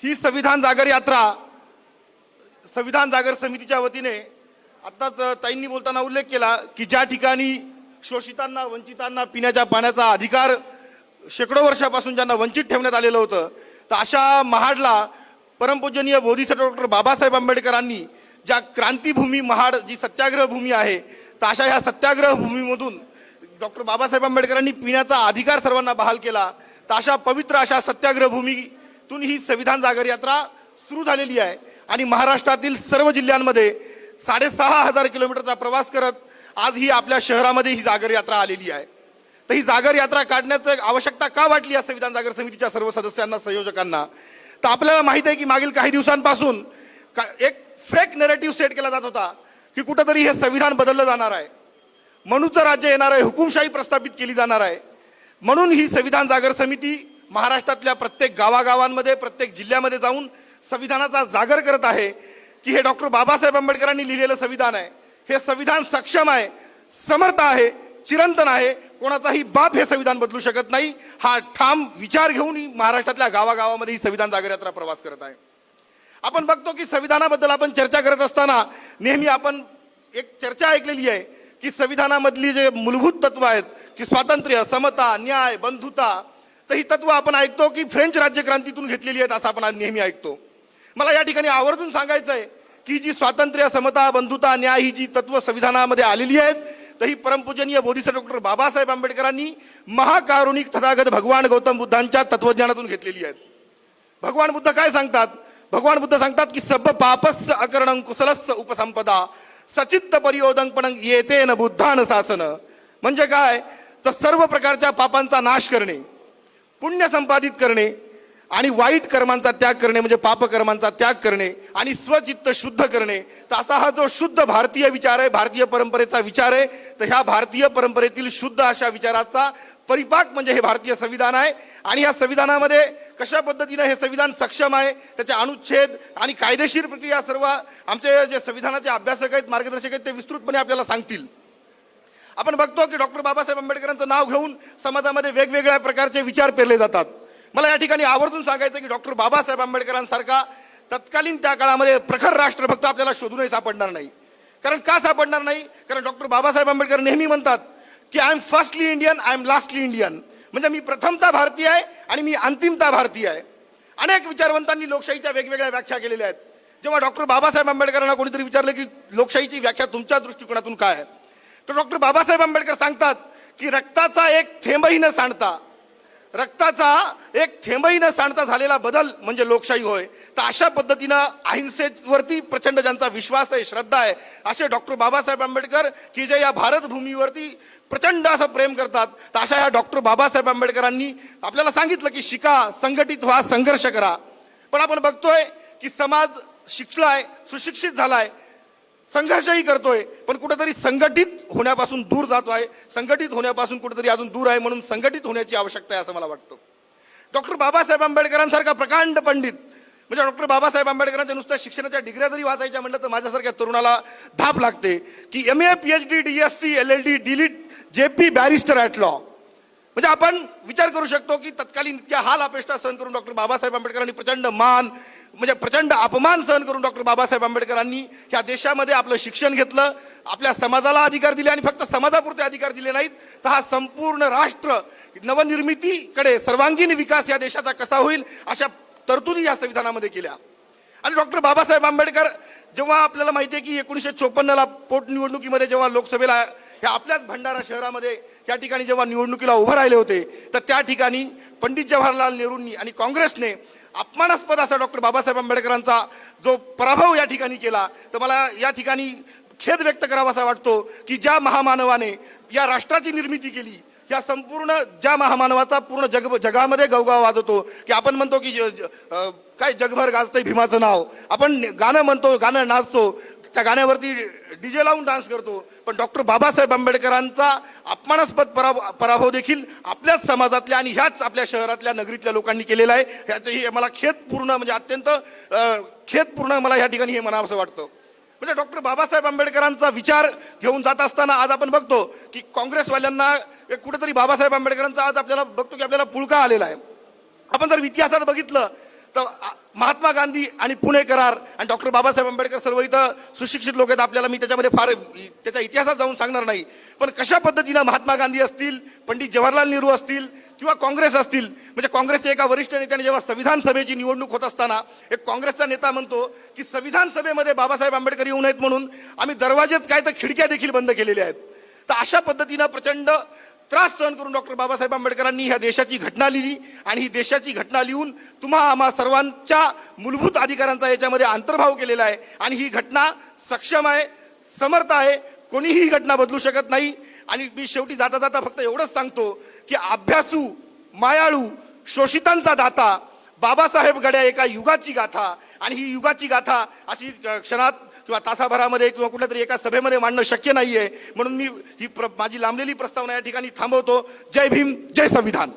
ही संविधान जागर यात्रा संविधान जागर समितीच्या वतीने आत्ताच ताईंनी बोलताना उल्लेख केला की ज्या ठिकाणी शोषितांना वंचितांना पिण्याच्या पाण्याचा अधिकार शेकडो वर्षापासून ज्यांना वंचित ठेवण्यात आलेलं होतं, तर अशा महाडला परमपूजनीय बोधिसत्व डॉक्टर बाबासाहेब आंबेडकरांनी ज्या क्रांतीभूमी महाड जी सत्याग्रह भूमी आहे, तर अशा ह्या सत्याग्रह भूमीमधून डॉक्टर बाबासाहेब आंबेडकरांनी पिण्याचा अधिकार सर्वांना बहाल केला. तर अशा पवित्र अशा सत्याग्रह भूमीतून ही संविधान जागर यात्रा सुरू झालेली आहे आणि महाराष्ट्रातील सर्व जिल्ह्यांमध्ये 6,500 किलोमीटरचा प्रवास करत आज ही आपल्या शहरामध्ये ही जागर यात्रा आलेली आहे. तर ही जागर यात्रा काढण्याची आवश्यकता का वाटली या संविधान जागर समितीच्या सर्व सदस्यांना, संयोजकांना? तर आपल्याला माहिती आहे की मागील काही दिवसांपासून एक फेक नॅरेटिव्ह सेट केला जात होता की कुठंतरी हे संविधान बदललं जाणार आहे, म्हणूनचं राज्य येणार आहे, हुकुमशाही प्रस्थापित केली जाणार आहे. म्हणून ही संविधान जागर समिती महाराष्ट्रातल्या प्रत्येक गावागावांमध्ये प्रत्येक जिल्ह्यामध्ये जाऊन संविधानाचा जागर करत आहे की हे डॉक्टर बाबासाहेब आंबेडकरांनी लिहिलेलं संविधान आहे, हे संविधान सक्षम आहे, समर्थ आहे, चिरंतन आहे, कोणाचाही बाप हे संविधान बदलू शकत नाही. हा ठाम विचार घेऊन महाराष्ट्रातल्या गावागावामध्ये ही संविधान जागर यात्रा प्रवास करत आहे. आपण बघतो की संविधानाबद्दल आपण चर्चा करत असताना नेहमी आपण एक चर्चा ऐकलेली आहे की संविधानामधली जे मूलभूत तत्व आहेत की स्वातंत्र्य, समता, न्याय, बंधुता, तर ही तत्व आपण ऐकतो की फ्रेंच राज्यक्रांतीतून घेतलेली आहेत असं आपण नेहमी ऐकतो. मला या ठिकाणी आवर्जून सांगायचं आहे की जी स्वातंत्र्य, समता, बंधुता, न्याय ही जी तत्व संविधानामध्ये आलेली आहेत, तर ही परमपूजनीय बोधिसत्व डॉक्टर बाबासाहेब आंबेडकरांनी महाकारुणिक तथागत भगवान गौतम बुद्धांच्या तत्वज्ञानातून घेतलेली आहेत. भगवान बुद्ध काय सांगतात? भगवान बुद्ध सांगतात की सब पापस्य अकरणं कुशलस्य उपसंपदा सचित्त परियोदंपणं येतेन बुद्धान शासन. म्हणजे काय? तर सर्व प्रकारच्या पापांचा नाश करणे, पुण्य संपादित करणे आणि वाईट कर्मांचा त्याग करणे म्हणजे पापकर्मांचा त्याग करणे आणि स्वचित्त शुद्ध करणे. तर असा हा जो शुद्ध भारतीय विचार आहे, भारतीय परंपरेचा विचार आहे, तर ह्या भारतीय परंपरेतील शुद्ध अशा विचाराचा परिपाक म्हणजे हे भारतीय संविधान आहे. आणि या संविधानामध्ये कशा पद्धतीने हे संविधान सक्षम आहे, त्याचे अनुच्छेद आणि कायदेशीर प्रक्रिया सर्व आमचे जे संविधानाचे अभ्यासक आहेत, मार्गदर्शक आहेत, ते विस्तृतपणे आपल्याला सांगतील. आपण बघतो की डॉक्टर बाबासाहेब आंबेडकरांचं नाव घेऊन समाजामध्ये वेगवेगळ्या प्रकारचे विचार पेरले जातात. मला या ठिकाणी आवर्जून सांगायचं की डॉक्टर बाबासाहेब आंबेडकरांसारखा तत्कालीन त्या काळामध्ये प्रखर राष्ट्रभक्त आपल्याला शोधूनही सापडणार नाही. कारण का सापडणार नाही? कारण डॉक्टर बाबासाहेब आंबेडकर नेहमी म्हणतात की I am firstly Indian, I am lastly Indian. म्हणजे मी प्रथमता भारतीय आहे आणि मी अंतिमता भारतीय आहे. अनेक विचारवंतांनी लोकशाहीच्या वेगवेगळ्या व्याख्या केलेल्या आहेत. जेव्हा डॉक्टर बाबासाहेब आंबेडकरांना कोणीतरी विचारलं की लोकशाहीची व्याख्या तुमच्या दृष्टिकोनातून काय आहे, तर डॉक्टर बाबासाहेब आंबेडकर सांगतात की रक्ताचा एक थेंबही न सांडता, रक्ताचा एक थेंबही न सांडता झालेला बदल म्हणजे लोकशाही होय. तर अशा पद्धतीनं अहिंसेवरती प्रचंड ज्यांचा विश्वास आहे, श्रद्धा आहे, असे डॉक्टर बाबासाहेब आंबेडकर की जे या भारत भूमीवरती प्रचंड असं प्रेम करतात. तर अशा या डॉक्टर बाबासाहेब आंबेडकरांनी आपल्याला सांगितलं की शिका, संघटित व्हा, संघर्ष करा. पण आपण बघतोय की समाज शिकलाय, सुशिक्षित झालाय, संघर्षही करतोय, पण कुठेतरी संघटित होण्यापासून दूर जातोय, संघटित होण्यापासून कुठेतरी अजून दूर आहे. म्हणून संघटित होण्याची आवश्यकता आहे असं मला वाटतं. डॉक्टर बाबासाहेब आंबेडकरांसारखा प्रकांड पंडित म्हणजे डॉक्टर बाबासाहेब आंबेडकरांच्या नुसत्या शिक्षणाच्या डिग्र्या जरी वाचायच्या म्हटलं तर माझ्यासारख्या तरुणाला धाप लागते की MA, PhD, DSc, LLD, DLIT, JP, barrister at law. म्हणजे आपण विचार करू शकतो की तत्कालीन इतक्या हाल अपेष्टा सहन करून डॉक्टर बाबासाहेब आंबेडकरांनी प्रचंड मान म्हणजे प्रचंड अपमान सहन करून डॉक्टर बाबासाहेब आंबेडकरांनी ह्या देशामध्ये आपलं शिक्षण घेतलं, आपल्या समाजाला अधिकार दिले आणि फक्त समाजापुरते अधिकार दिले नाहीत, तर हा संपूर्ण राष्ट्र नवनिर्मितीकडे सर्वांगीण विकास या देशाचा कसा होईल अशा तरतुदी या संविधानामध्ये केल्या. आणि डॉक्टर बाबासाहेब आंबेडकर जेव्हा आपल्याला माहिती आहे की 1954ला पोटनिवडणुकीमध्ये जेव्हा लोकसभेला ह्या आपल्याच भंडारा शहरामध्ये या ठिकाणी जेव्हा निवडणुकीला उभं राहिले होते, तर त्या ठिकाणी पंडित जवाहरलाल नेहरूंनी आणि काँग्रेसने अपमानास्पद असा डॉक्टर बाबासाहेब आंबेडकरांचा जो पराभव या ठिकाणी केला, तर मला या ठिकाणी खेद व्यक्त करावासा वाटतो की ज्या महामानवाने या राष्ट्राची निर्मिती केली, या संपूर्ण ज्या महामानवाचा पूर्ण जगामध्ये गवगाव वाजवतो की आपण म्हणतो की काय जगभर गाजतंय भीमाचं नाव, आपण गाणं म्हणतो, गाणं नाचतो, त्या गाण्यावरती DJ लावून डान्स करतो, पण डॉक्टर बाबासाहेब आंबेडकरांचा अपमानास्पद पराभव देखील आपल्याच समाजातल्या आणि ह्याच आपल्या शहरातल्या नगरीतल्या लोकांनी केलेला आहे. ह्याचंही मला खेदपूर्ण म्हणजे अत्यंत खेदपूर्ण मला या ठिकाणी हे म्हणावंसं वाटतं. म्हणजे डॉक्टर बाबासाहेब आंबेडकरांचा विचार घेऊन जात असताना आज आपण बघतो की काँग्रेसवाल्यांना कुठेतरी बाबासाहेब आंबेडकरांचा आज आपल्याला बघतो की आपल्याला पुळका आलेला आहे. आपण जर इतिहासात बघितलं तर महात्मा गांधी आणि पुणे करार आणि डॉक्टर बाबासाहेब आंबेडकर सर्व इथं सुशिक्षित लोक आहेत, आपल्याला मी त्याच्यामध्ये फार त्याच्या इतिहासात जाऊन सांगणार नाही, पण कशा पद्धतीनं महात्मा गांधी असतील, पंडित जवाहरलाल नेहरू असतील किंवा काँग्रेस असतील, म्हणजे काँग्रेसच्या एका वरिष्ठ नेत्याने जेव्हा संविधान सभेची निवडणूक होत असताना एक काँग्रेसचा नेता म्हणतो की संविधान सभेमध्ये बाबासाहेब आंबेडकर येऊ नयेत म्हणून आम्ही दरवाजेच काय तर खिडक्या देखील बंद केलेल्या आहेत. तर अशा पद्धतीनं प्रचंड त्रास सहन करून डॉक्टर बाबासाहेब आंबेडकरांनी ह्या देशाची घटना लिहिली आणि ही देशाची घटना लिहून आम्हा सर्वांच्या मूलभूत अधिकारांचा याच्यामध्ये अंतर्भाव केलेला आहे आणि ही घटना सक्षम आहे, समर्थ आहे, कोणीही ही घटना बदलू शकत नाही. आणि मी शेवटी जाता जाता फक्त एवढंच सांगतो की अभ्यासू, मायाळू, शोषितांचा दाता बाबासाहेब घड्या एका युगाची गाथा आणि ही युगाची गाथा अशी क्षणात किंवा तासाभरामध्ये किंवा कुठल्या तरी एका सभेमध्ये मांडणं शक्य नाहीये. म्हणून मी माझी लांबलेली प्रस्तावना या ठिकाणी थांबवतो. जय भीम, जय संविधान.